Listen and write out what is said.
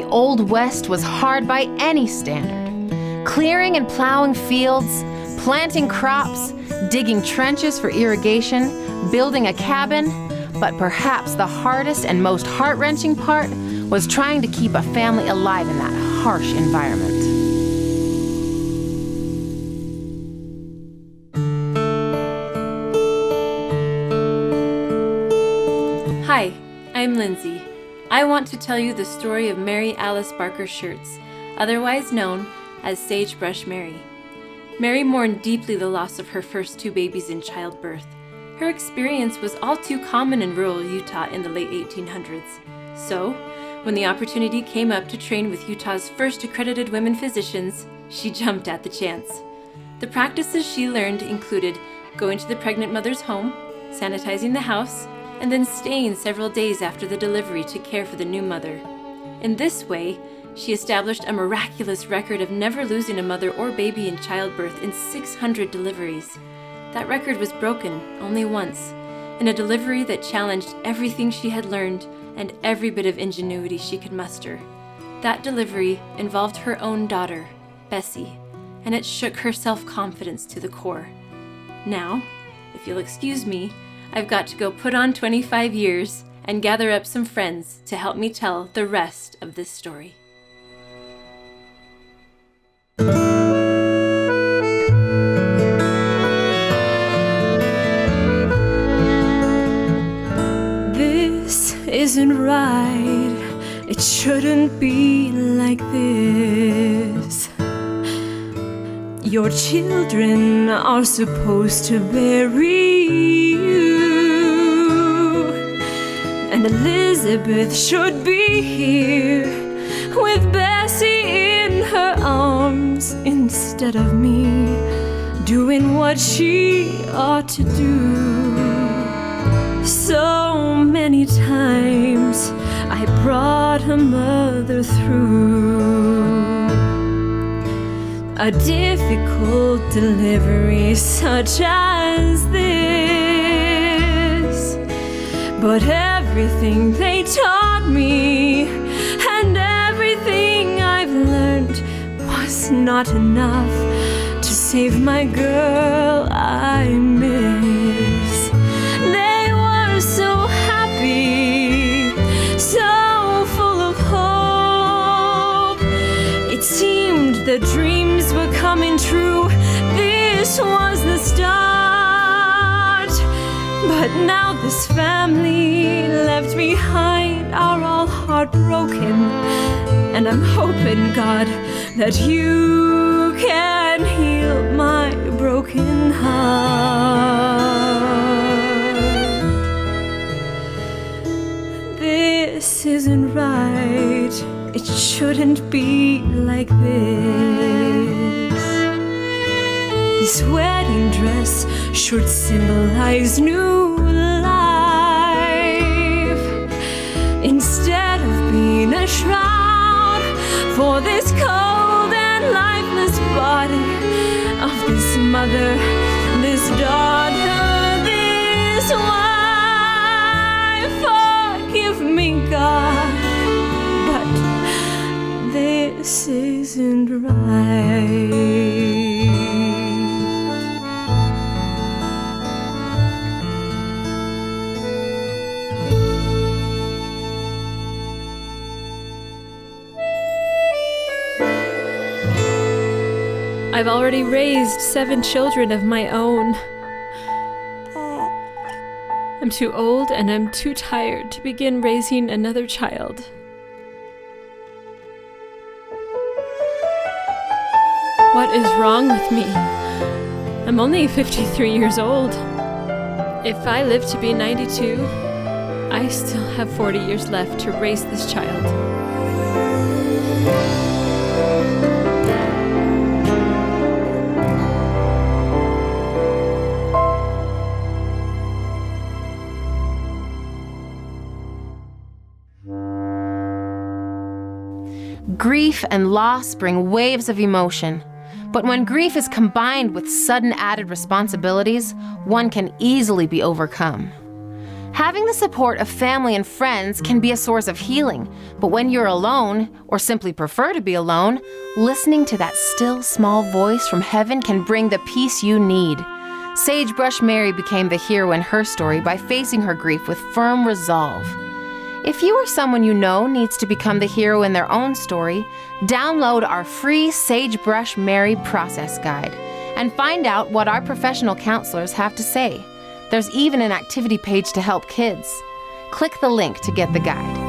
Old West was hard by any standard. Clearing and plowing fields, planting crops, digging trenches for irrigation, building a cabin, but perhaps the hardest and most heart-wrenching part was trying to keep a family alive in that harsh environment. Hi, I'm Lindsay. I want to tell you the story of Mary Alice Barker Schertz, otherwise known as Sagebrush Mary. Mary mourned deeply the loss of her first 2 babies in childbirth. Her experience was all too common in rural Utah in the late 1800s. So, when the opportunity came up to train with Utah's first accredited women physicians, she jumped at the chance. The practices she learned included going to the pregnant mother's home, sanitizing the house, and then staying several days after the delivery to care for the new mother. In this way, she established a miraculous record of never losing a mother or baby in childbirth in 600 deliveries. That record was broken only once, in a delivery that challenged everything she had learned and every bit of ingenuity she could muster. That delivery involved her own daughter, Bessie, and it shook her self-confidence to the core. Now, if you'll excuse me, I've got to go put on 25 years and gather up some friends to help me tell the rest of this story. This isn't right. It shouldn't be like this. Your children are supposed to bury you, and Elizabeth should be here with Bessie in her arms instead of me, doing what she ought to do. So many times I brought her mother through a difficult delivery such as this, but everything they taught me and everything I've learned was not enough to save my girl I miss. They were so happy, so full of hope. It seemed the dreams were coming true. This was the start. But now this family left behind are all heartbroken, and I'm hoping, God, that you can heal my broken heart. This isn't right. It shouldn't be like this. This wedding dress should symbolize new life, instead of being a shroud for this cold and lifeless body of this mother, this daughter, this wife. Forgive me, God, but this isn't right. I've already raised 7 children of my own. I'm too old and I'm too tired to begin raising another child. What is wrong with me? I'm only 53 years old. If I live to be 92, I still have 40 years left to raise this child. Grief and loss bring waves of emotion, but when grief is combined with sudden added responsibilities, one can easily be overcome. Having the support of family and friends can be a source of healing, but when you're alone, or simply prefer to be alone, listening to that still small voice from heaven can bring the peace you need. Sagebrush Mary became the hero in her story by facing her grief with firm resolve. If you or someone you know needs to become the hero in their own story, download our free Sagebrush Mary process guide and find out what our professional counselors have to say. There's even an activity page to help kids. Click the link to get the guide.